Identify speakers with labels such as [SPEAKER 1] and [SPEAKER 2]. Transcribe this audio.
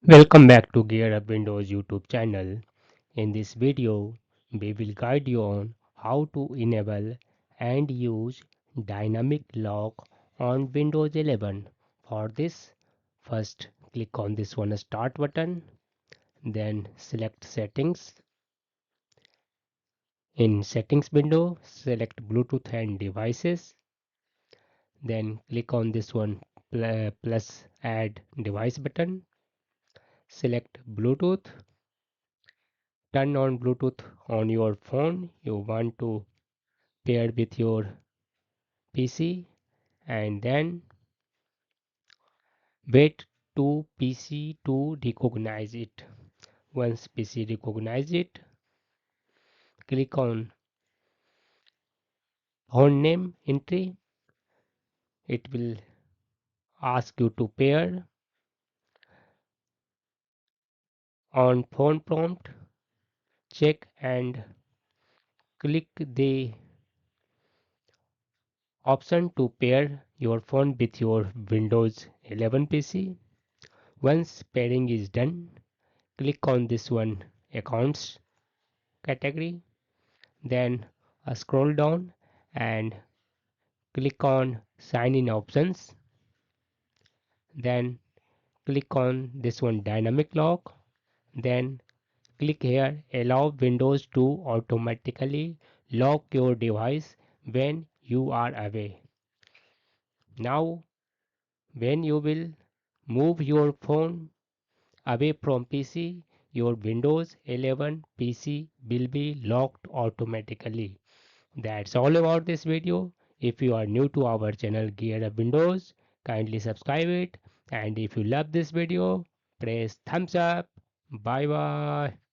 [SPEAKER 1] Welcome back to Gear Up Windows YouTube channel. In this video, we will guide you on how to enable and use dynamic lock on Windows 11. For this, first click on this one start button, then select settings. In settings window, select Bluetooth and devices, then click on this one plus add device button, select Bluetooth. Turn on Bluetooth on your phone you want to pair with your PC, and then wait to PC to recognize it. Once PC recognize it, click on phone name entry. It will ask you to pair. On phone prompt, check and click the option to pair your phone with your Windows 11 PC. Once pairing is done, click on this one accounts category, then scroll down and click on sign in options, then click on this one dynamic lock, then click here allow Windows to automatically lock your device when you are away. Now when you will move your phone away from PC, your Windows 11 PC will be locked automatically. That's all about this video. If you are new to our channel Gear Up Windows, kindly subscribe it, and if you love this video, press thumbs up. Bye bye.